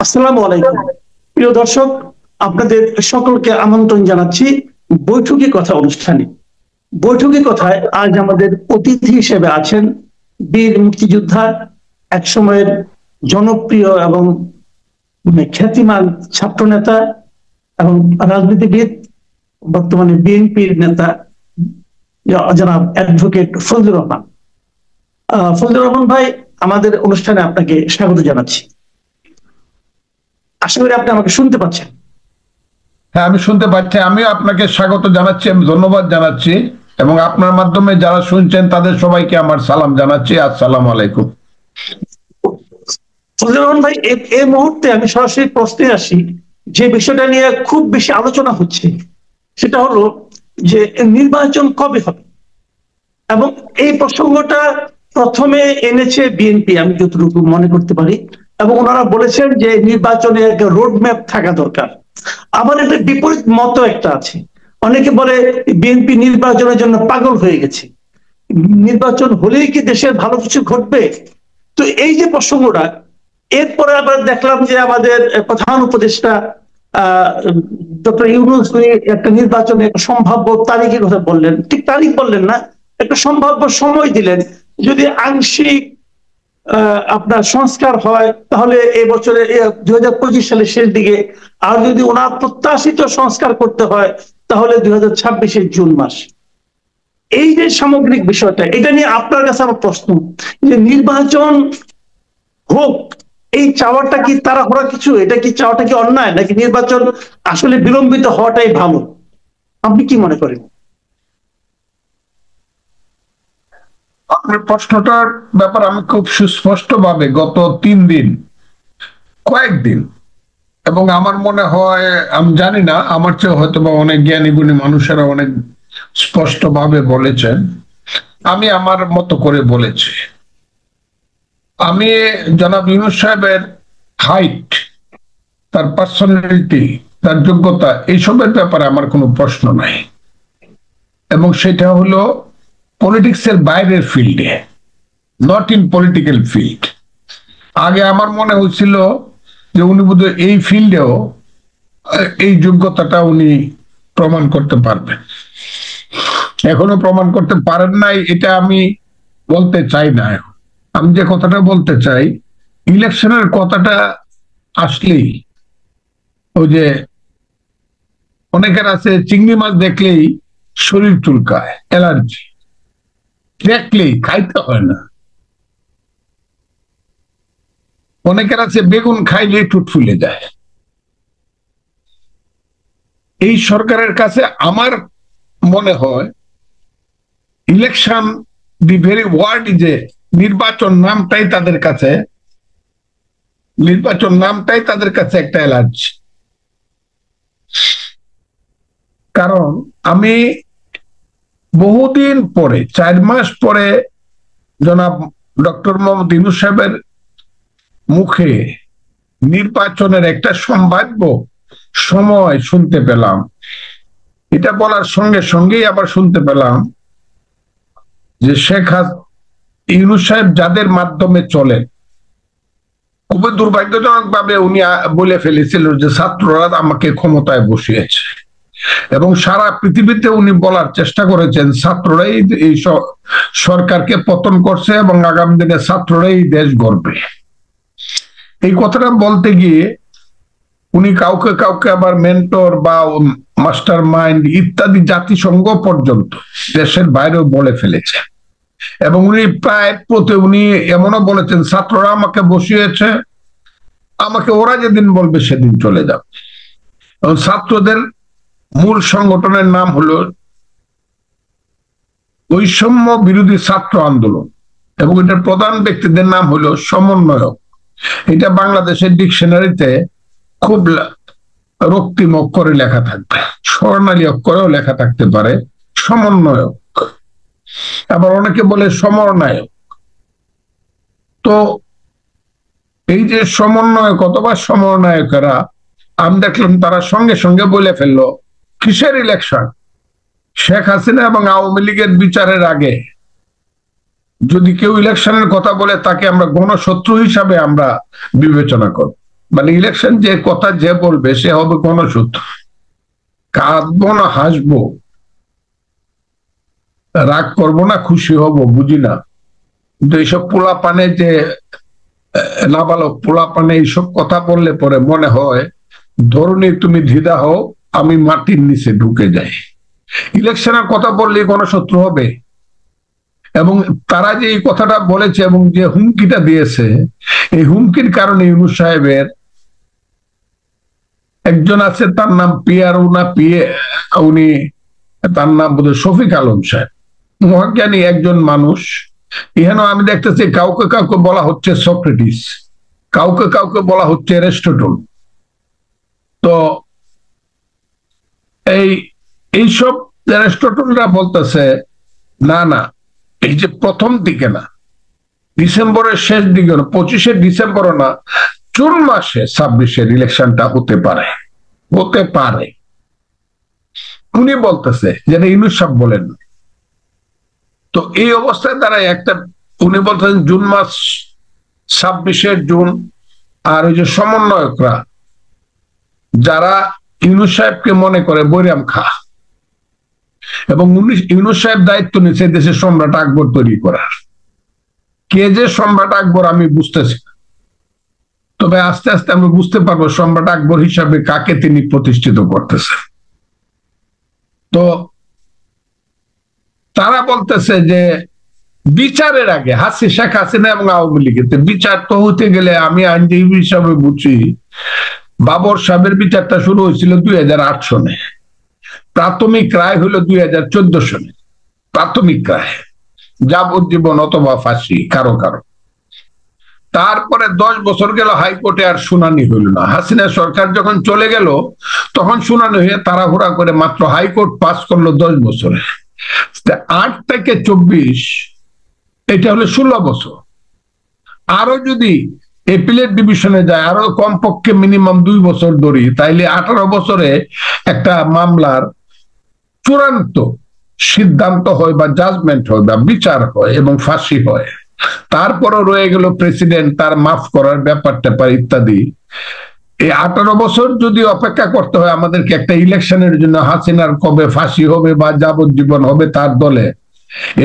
আসসালামু আলাইকুম। প্রিয় দর্শক, আপনাদের সকলকে আমন্ত্রণ জানাচ্ছি বৈঠকি কথা অনুষ্ঠানে। বৈঠকি কথায় আজ আমাদের অতিথি হিসেবে আছেন বীর মুক্তিযোদ্ধা, একসময়ের জনপ্রিয় এবং খ্যাতিমান ছাত্রনেতা এবং রাজনীতিবিদ, বর্তমানে বিএনপির নেতা জনাব অ্যাডভোকেট ফজলুর রহমান। ফজলুর রহমান ভাই, আমাদের অনুষ্ঠানে আপনাকে স্বাগত জানাচ্ছি। আশা করি আপনি আমাকে শুনতে পাচ্ছেন। হ্যাঁ, আমি শুনতে পাচ্ছি। আমিও আপনাকে স্বাগত জানাচ্ছি, আমি ধন্যবাদ জানাচ্ছি এবং আপনার মাধ্যমে যারা শুনছেন তাদের সবাইকে আমার সালাম জানাচ্ছি। আসসালামু আলাইকুম। ফজলুর রহমান ভাই, এই মুহূর্তে আমি সরাসরি প্রশ্নে আসি। যে বিষয়টা নিয়ে খুব বেশি আলোচনা হচ্ছে সেটা হলো যে নির্বাচন কবে হবে, এবং এই প্রসঙ্গটা প্রথমে এনেছে বিএনপি, আমি যতটুকু মনে করতে পারি, এবং ওনারা বলেছেন যে নির্বাচনে একটা রোড ম্যাপ থাকা দরকার। আবার এটা বিপরীত মত একটা আছে, অনেকে বলে বিএনপি নির্বাচনের জন্য পাগল হয়ে গেছে, নির্বাচন হলেই কি দেশের ভালো কিছু ঘটবে। তো এই যে প্রসঙ্গটা, এরপরে আবার দেখলাম যে আমাদের প্রধান উপদেষ্টা ডক্টর ইউনূস একটা নির্বাচনের সম্ভাব্য তারিখের কথা বললেন, ঠিক তারিখ বললেন না, একটা সম্ভাব্য সময় দিলেন। যদি আংশিক আপনার সংস্কার হয় তাহলে এই বছরে 2025 সালের শেষ দিকে, আর যদি ওনার প্রত্যাশিত সংস্কার করতে হয় তাহলে 2026-এর জুন মাস। এই যে সামগ্রিক বিষয়টা, এটা নিয়ে আপনার কাছে আমার প্রশ্ন যে নির্বাচন হোক, এই চাওয়াটা কি তাড়াহুড়া কিছু? এটা কি চাওয়াটা কি অন্যায়, নাকি নির্বাচন আসলে বিলম্বিত হওয়াটাই ভালো? আপনি কি মনে করেন? আপনার প্রশ্নটার ব্যাপার আমি খুব সুস্পষ্ট ভাবে গত কয়েকদিন এবং আমার মনে হয়, আমি জানি না, আমার চেয়ে হয়তো বা অনেক জ্ঞানী গুণী মানুষেরা অনেক স্পষ্ট ভাবে বলেছেন, আমি আমার মতো করে বলেছি। আমি জনাব ইউনূস সাহেবের হাইট, তার পার্সোনালিটি, তার যোগ্যতা, এইসবের ব্যাপারে আমার কোনো প্রশ্ন নাই, এবং সেটা হলো পলিটিক্সের বাইরের ফিল্ডে, নট ইন পলিটিক্যাল ফিল্ড। আগে আমার মনে হচ্ছিল যে উনি বোধহয় এই ফিল্ডেও এই যোগ্যতাটা উনি প্রমাণ করতে পারবেন। এখনো প্রমাণ করতে পারেন নাই, এটা আমি বলতে চাই না। আমি যে কথাটা বলতে চাই, ইলেকশনের কথাটা আসলেই ওই যে অনেকের আছে চিংড়ি মাছ দেখলেই শরীর চুলকায়, অ্যালার্জি, দেখলেই খাইতে হয় না। অনেকের আছে বেগুন খাইলে ঠোঁট ফুলে যায়। এই সরকারের কাছে আমার মনে হয় election, the very word is a, নির্বাচন নামটাই তাদের কাছে একটা অ্যালার্জি। কারণ আমি বহুদিন পরে, 4 মাস পরে জনাব ডক্টর মোহাম্মদ ইউনূস সাহেবের মুখে নির্বাচনের একটা সম্ভাব্য সময় শুনতে পেলাম। এটা বলার সঙ্গে সঙ্গেই আবার শুনতে পেলাম যে ইউনূস সাহেব যাদের মাধ্যমে চলেন, খুবই দুর্ভাগ্যজনক ভাবে উনি বলে ফেলেছিল যে ছাত্ররা আমাকে ক্ষমতায় বসিয়েছে, এবং সারা পৃথিবীতে উনি বলার চেষ্টা করেছেন ছাত্ররাই এই সরকারকে পতন করছে এবং আগামী দিনে ছাত্ররাই দেশ গড়বে। এই কথাটা বলতে গিয়ে উনি কাউকে কাউকে আবার মেন্টর বা মাস্টার মাইন্ড ইত্যাদি জাতিসংঘ পর্যন্ত দেশের বাইরেও বলে ফেলেছে। এবং উনি উনি এমনও বলেছেন, ছাত্ররা আমাকে বসিয়েছে, আমাকে ওরা যেদিন বলবে সেদিন চলে যাবে। এবং ছাত্রদের মূল সংগঠনের নাম হলো বৈষম্য বিরোধী ছাত্র আন্দোলন, এবং এটার প্রধান ব্যক্তিদের নাম হলো সমন্বয়ক। এটা বাংলাদেশের ডিকশনারিতে খুব রক্তিম অক্ষরে লেখা থাকবে, স্বর্ণালী অক্ষরেও লেখা থাকতে পারে সমন্বয়ক, আবার অনেকে বলে সমরনায়ক। তো এই যে সমন্বয়ক অথবা সমরনায়কেরা, আমি দেখলাম তারা সঙ্গে সঙ্গে বলে ফেললো কিসের ইলেকশন, শেখ হাসিনা এবং আওয়ামী লীগের বিচারের আগে যদি কেউ ইলেকশনের কথা বলে তাকে আমরা গণশত্রু হিসাবে আমরা বিবেচনা করব। মানে ইলেকশন যে কথা যে বলবে সে হবে গণসূত্র। কাঁদবো না হাসবো, রাগ করবো না খুশি হব বুঝি না, কিন্তু এইসব পোলাপানে যে নাবালক পোলাপানে এইসব কথা বললে পরে মনে হয় ধরুন তুমি ধিদা হও, আমি মাটির নিচে ঢুকে যাই। ইলেকশনের কথা বললে গণশত্রু হবে। এবং তারা যে এই কথাটা বলেছে এবং যে হুমকিটা দিয়েছে, এই হুমকির কারণে ইউনূস সাহেবের একজন আছে, তার নাম পিয়ার না পিয়ে, উনি তার নাম বোধহয় শফিক আলম সাহেব, মহাজ্ঞানী একজন মানুষ। এখানে আমি দেখতেছি কাউকে কাউকে বলা হচ্ছে সক্রেটিস, কাউকে কাউকে বলা হচ্ছে অ্যারিস্টটল। তো এইসব অ্যারিস্টটলরা বলতেছে না না, এই যে প্রথম দিকে না, ডিসেম্বরের শেষ দিকে না, 25শে ডিসেম্বর না, জুন মাসে 26-এর ইলেকশনটা হতে পারে, হতে পারে। উনি বলতেছে যেটা ইউনূস সাহেব বলেন। তো এই অবস্থায় তারা একটা, উনি বলতেছেন জুন মাস 26শে জুন। আর ওই যে সমন্বয়করা যারা ইউনূস সাহেবকে মনে করে বৈরাম খা, এবং ইউনূস সাহেব দায়িত্ব নিচ্ছে দেশের সম্রাট আকবর তৈরি করার। কে যে সম্রাট আকবর আমি বুঝতেছি না, তবে আস্তে আস্তে আমি বুঝতে পারবো সম্রাট আকবর হিসাবে কাকে তিনি প্রতিষ্ঠিত করতেছেন। তো তারা বলতেছে যে বিচারের আগে শেখ হাসিনা এবং আওয়ামী লীগের বিচার তো হতে গেলে, আমি আইনজীবী হিসাবে বুঝি বাবর সাহেবের বিচারটা শুরু হয়েছিল 2008 সনে, প্রাথমিক রায় হলো 2014 সনে, প্রাথমিক রায় যাবজ্জীবন অথবা ফাঁসি কারো কারো। তারপরে 10 বছর গেল, হাইকোর্টে আর শুনানি হইল না। হাসিনা সরকার যখন চলে গেল তখন শুনানি হয়ে তাড়াহুড়া করে মাত্র হাইকোর্ট পাস করলো 10 বছরে। 8 থেকে 24, এটা হলো 16 বছর। আরো যদি এপিলেট ডিভিশনে যায়, আরো কমপক্ষে মিনিমাম 2 বছর ধরি, তাইলে 18 বছরে একটা মামলার চূড়ান্ত সিদ্ধান্ত হয় বা জাজমেন্ট হয় বা বিচার হয় এবং ফাঁসি হয়। তারপরও রয়ে গেল প্রেসিডেন্ট তার মাফ করার ব্যাপার ট্যাপার ইত্যাদি। এই 18 বছর যদি অপেক্ষা করতে হয় আমাদেরকে একটা ইলেকশনের জন্য, হাসিনার কবে ফাঁসি হবে বা যাবজ্জীবন হবে তার দলে,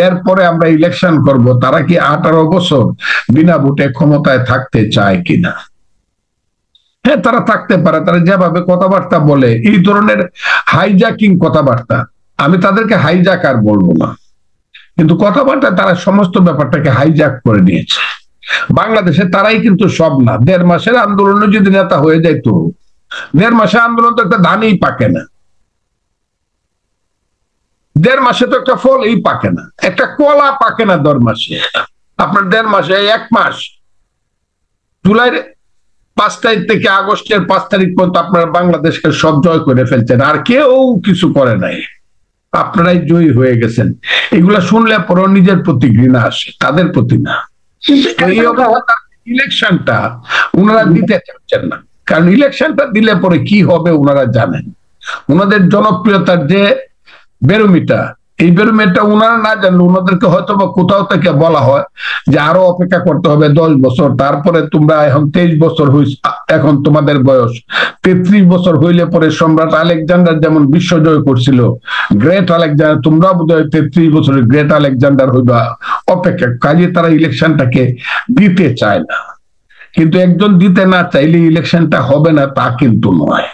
এরপরে আমরা ইলেকশন করব, তারা কি 18 বছর বিনা ভোটে ক্ষমতায় থাকতে চায় কিনা? হ্যাঁ, তারা থাকতে পারে। তারা যেভাবে কথাবার্তা বলে, এই ধরনের হাইজাকিং কথাবার্তা, আমি তাদেরকে হাইজাকার বলবো না, কিন্তু কথাবার্তা তারা সমস্ত ব্যাপারটাকে হাইজ্যাক করে নিয়েছে। বাংলাদেশে তারাই কিন্তু সব না। 1.5 মাসের আন্দোলনে যদি নেতা হয়ে যায়, তো 1.5 মাসের আন্দোলন তো একটা ধানই পাকে না, 1.5 মাসে তো একটা ফলই পাকে না, একটা কলা পাকে না 1.5 মাসে। আপনার 1.5 মাসে 1 মাস, জুলাইয়ের 5 তারিখ থেকে আগস্টের 5 তারিখ পর্যন্ত আপনারা বাংলাদেশকে সব জয় করে ফেলছেন, আর কেউ কিছু করে নাই, আপনারাই জয়ী হয়ে গেছেন। এগুলা শুনলে পরে নিজের প্রতি ঘৃণা আসে, তাদের প্রতি না। এই ইলেকশনটা ওনারা দিতে চাচ্ছেন না, কারণ ইলেকশনটা দিলে পরে কি হবে ওনারা জানেন। ওনাদের জনপ্রিয়তার যে বেরোমিটার, এই বেরোমিটার ওনারা না জানলে ওনাদেরকে হয়তো বা কোথাও থেকে বলা হয় যে আরো অপেক্ষা করতে হবে 10 বছর, তারপরে তোমরা এখন 23 বছর হয়েছে, এখন তোমাদের বয়স 33 বছর হইলে পরে সম্রাট আলেকজান্ডার যেমন বিশ্বজয় করছিল, গ্রেট আলেকজান্ডার, তোমরা বোধহয় 33 বছরের গ্রেট আলেকজান্ডার হইবা, অপেক্ষা। কাজে তারা ইলেকশনটাকে দিতে চায় না। কিন্তু একজন দিতে না চাইলে ইলেকশনটা হবে না তা কিন্তু নয়।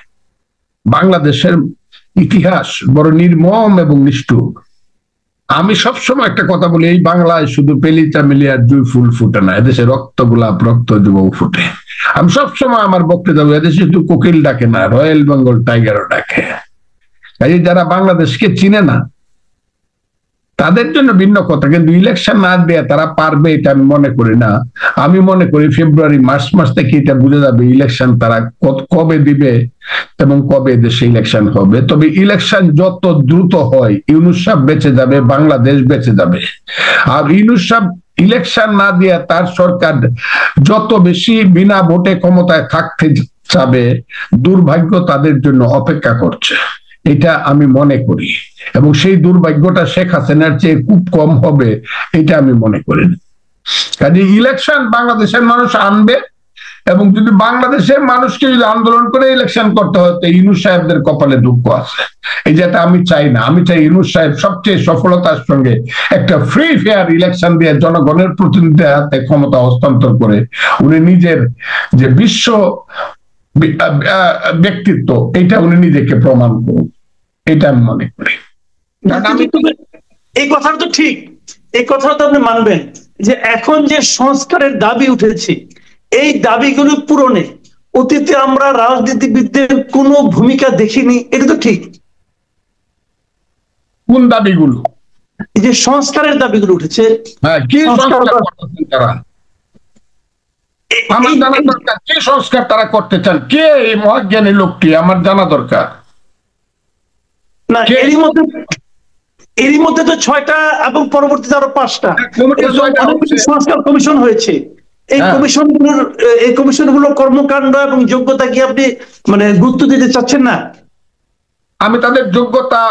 বাংলাদেশের ইতিহাস বড় নির্মম এবং নিষ্ঠুর। আমি সবসময় একটা কথা বলি, এই বাংলায় শুধু পেলি চামেলি আর জুই ফুল ফুটে না, এদেশে রক্ত গোলাপ, রক্ত যুবক ফুটে। আমি সবসময় আমার বক্তৃতা বলি, এদেশে শুধু কোকিল ডাকে না, রয়্যাল বেঙ্গল টাইগারও ডাকে। কাজে যারা বাংলাদেশকে চিনে না তাদের জন্য ভিন্ন কথা, কিন্তু ইলেকশন না দিয়ে তারা পারবে এটা আমি মনে করি না। আমি মনে করি ফেব্রুয়ারি মার্চ মাস থেকে এটা বুঝে যাবে ইলেকশন তারা কবে দিবে এবং কবে দেশে ইলেকশন হবে। তবে ইলেকশন যত দ্রুত হয় ইউনূস সাহেব বেঁচে যাবে, বাংলাদেশ বেঁচে যাবে। আর ইউনূস সাহেব ইলেকশন না দিয়ে তার সরকার যত বেশি বিনা ভোটে ক্ষমতায় থাকতে যাবে, দুর্ভাগ্য তাদের জন্য অপেক্ষা করছে, এটা আমি মনে করি। এবং সেই দুর্ভাগ্যটা শেখ হাসিনার চেয়ে খুব কম হবে এটা আমি মনে করি না। কাজে ইলেকশন বাংলাদেশের মানুষ আনবে, এবং যদি বাংলাদেশের মানুষকে যদি আন্দোলন করে ইলেকশন করতে হয় তো ইউনূস সাহেবদের কপালে দুঃখ আছে। এই যেটা আমি চাই না, আমি চাই ইউনূস সাহেব সবচেয়ে সফলতার সঙ্গে একটা ফ্রি ফেয়ার ইলেকশন দিয়ে জনগণের প্রতিনিধিদের হাতে ক্ষমতা হস্তান্তর করে উনি নিজের যে বিশ্ব ব্যক্তিত্ব এটা উনি নিজেকে প্রমাণ করুন, এটা আমি মনে করি। এই কথাটা তো ঠিক, এই কথাটা তো আপনি মানবেন যে এখন যে সংস্কারের দাবি উঠেছে এই দাবিগুলো পূরণে অতীতে আমরা রাজনীতিবিদদের কোনো ভূমিকা দেখিনি, এটা তো ঠিক। কোন দাবিগুলো? এই যে সংস্কারের দাবিগুলো উঠেছে, হ্যাঁ, কি সংস্কার করতেছেন তারা? আমার জানা দরকার কি সংস্কার তারা করতে চান, কে এই মহাজ্ঞানী লোকটি আমার জানা দরকার। না এরই মধ্যে তো 6টা এবং পরবর্তীতে আরো 5টা সংস্কার কমিশন হয়েছে। এই কমিশনগুলোর কর্মকাণ্ড এবং যোগ্যতা কি আপনি মানে গুরুত্ব দিতে চাচ্ছেন না? আমি তাদের যোগ্যতা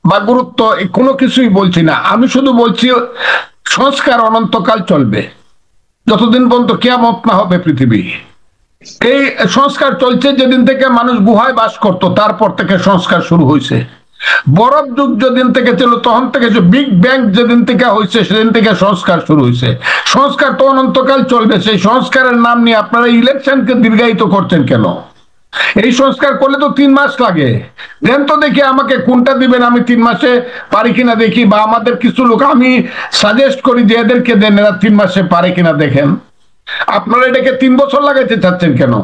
বা গুরুত্ব কোনো কিছুই বলছি না, আমি শুধু বলছি সংস্কার অনন্তকাল চলবে, যতদিন পর্যন্ত কিয়ামত না হবে পৃথিবী। এই সংস্কার চলছে যেদিন থেকে মানুষ গুহায় বাস করতো তারপর থেকে সংস্কার শুরু হয়েছে। বরফ যুগ যেদিন থেকে ছিল তখন থেকে, বিগ ব্যাং যেদিন থেকে হয়েছে সেদিন থেকে সংস্কার শুরু হয়েছে। সংস্কার তো অনন্তকাল চলবে। সেই সংস্কারের নাম নিয়ে আপনারা ইলেকশনকে দীর্ঘায়িত করছেন কেন? এই সংস্কার করলে তো 3 মাস লাগে। দেন তো দেখি আমাকে কোনটা দিবেন, আমি 3 মাসে পারি কিনা দেখি, বা আমাদের কিছু লোক আমি সাজেস্ট করি যে এদেরকে দেন, এরা 3 মাসে পারে কিনা দেখেন। আপনারা এটাকে 3 বছর লাগাইতে চাচ্ছেন কেন?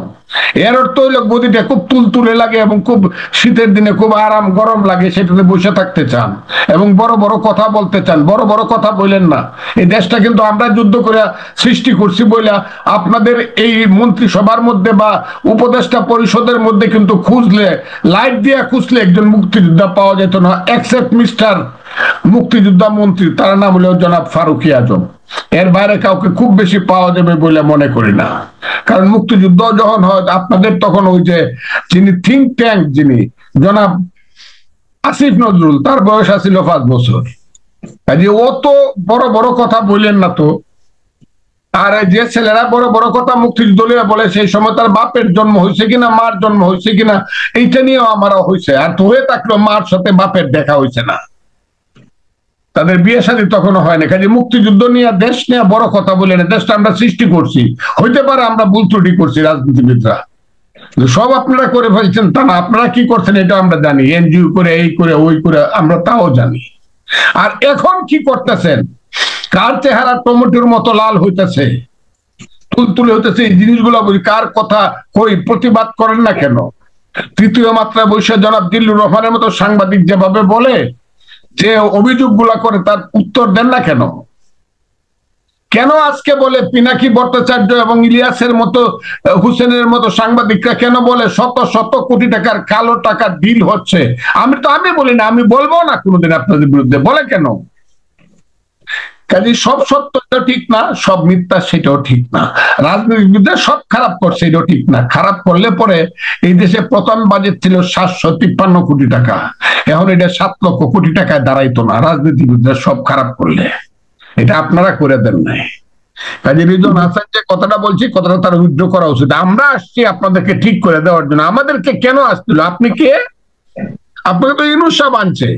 এর অর্থ হইলো গদিটা খুব তুলতুলে লাগে এবং খুব শীতের দিনে খুব আরাম গরম লাগে, সেটাতে বসে থাকতে চান এবং বড় বড় কথা বলতে চান। বড় বড় কথা বললেন না। এই দেশটা কিন্তু আমরা যুদ্ধ করে সৃষ্টি করছি বলে আপনাদের এই মন্ত্রিসভার মধ্যে বা উপদেষ্টা পরিষদের মধ্যে কিন্তু খুঁজলে, লাইট দিয়ে খুঁজলে একজন মুক্তিযোদ্ধা পাওয়া যেত না, এক্সেপ্ট মিস্টার মুক্তিযোদ্ধা মন্ত্রী, তার নাম হলো জনাব ফারুকী আজম। এর বাইরে কাউকে খুব বেশি পাওয়া যাবে বলে মনে করি না। কারণ মুক্তিযুদ্ধ যখন হয় আপনাদের তখন ওই যে যিনি থিঙ্ক ট্যাঙ্ক, যিনি জনাব আসিফ নজরুল, তার বয়স আছিল 5 বছর। কাজে ও তো বড় বড় কথা বললেন না তো। আর যে ছেলেরা বড় বড় কথা মুক্তিযুদ্ধ বলে সেই সময় তার বাপের জন্ম হয়েছে কিনা, মার জন্ম হয়েছে কিনা এইটা নিয়েও আমারও হয়েছে। আর তো হয়ে থাকলেও মার সাথে বাপের দেখা হয়েছে না, তাদের বিয়ে শাদী তখনও হয় না। কাজে মুক্তিযুদ্ধ নিয়ে, দেশ নিয়ে বড় কথা বলে না। দেশটা আমরা সৃষ্টি করছি, হইতে পারে আমরা ভুল ত্রুটি করছি রাজনীতিবিদরা, সব আপনারা করে ফেলছেন তা না। আপনারা কি করছেন এটা আমরা জানি, এনজিও করে, এই করে, ওই করে, আমরা তাও জানি। আর এখন কি করতেছেন, কার চেহারা টমেটোর মতো লাল হইতেছে, তুলতুলে হইতেছে, এই জিনিসগুলো বুঝি, কার কথা কই প্রতিবাদ করেন না কেন? তৃতীয় মাত্রা বৈশ্য জনাব জিল্লুর রহমানের মতো সাংবাদিক যেভাবে বলে, যে অভিযোগগুলা করে তার উত্তর দেন না কেন? কেন আজকে বলে পিনাকি ভট্টাচার্য এবং ইলিয়াসের মতো, হুসেনের মতো সাংবাদিকরা কেন বলে শত শত কোটি টাকার কালো টাকা ডিল হচ্ছে? আমি বলি না, আমি বলবো না কোনোদিন আপনাদের বিরুদ্ধে, বলে কেন? কাজে সব সত্য ঠিক না, সব মিথ্যা সেটাও ঠিক না। রাজনীতিবিদরা সব খারাপ করছে এটাও ঠিক না। খারাপ করলে পরে এই দেশে প্রথম বাজেট ছিল 753 কোটি টাকা, এখন এটা 7 লক্ষ কোটি টাকায় দাঁড়াইতো না রাজনীতিবিদরা সব খারাপ করলে। এটা আপনারা করে দেন নাই। কাজে রিজন হাসান যে কথাটা বলছি, কথাটা তার উইথড্র করা উচিত। আমরা আসছি আপনাদেরকে ঠিক করে দেওয়ার জন্য। আমাদেরকে কেন আসছিল? আপনি কে? আপনাকে তো ইউনূস সাহেব আনছে,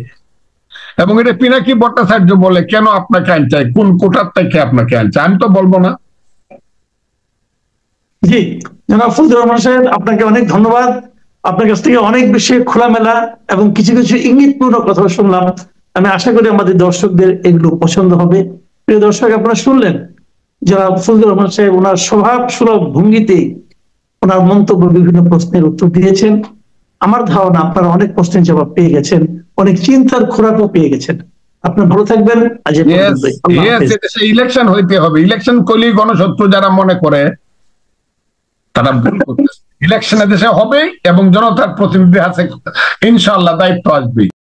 এবং এটা পিনাকি ভট্টাচার্য বলে কেন আপনাকে আনছে, কোন কোটার থেকে আপনাকে আনছে, আমি তো বলবো না। জি জনাব ফজলুর রহমান সাহেব, আপনাকে অনেক ধন্যবাদ। আপনার কাছ থেকে অনেক বেশি খোলামেলা এবং কিছু কিছু ইঙ্গিতপূর্ণ কথা শুনলাম। আমি আশা করি আমাদের দর্শকদের এগুলো পছন্দ হবে। প্রিয় দর্শক, আপনারা শুনলেন জনাব ফজলুর রহমান সাহেব ওনার স্বভাব সুলভ ভঙ্গিতে ওনার মন্তব্য, বিভিন্ন প্রশ্নের উত্তর দিয়েছেন। আমার ধারণা আপনারা অনেক প্রশ্নের জবাব পেয়ে গেছেন, অনেক চিন্তার খোরাকও পেয়ে গেছেন। আপনারা ভালো থাকবেন। আজ ইলেকশন হইতে হবে, ইলেকশন করলেই গণশত্রু যারা মনে করে তারা ভুল করতেছে। ইলেকশনে দেশে হবে এবং জনতার প্রতিনিধি আছে, ইনশাআল্লাহ দায়িত্ব আসবে।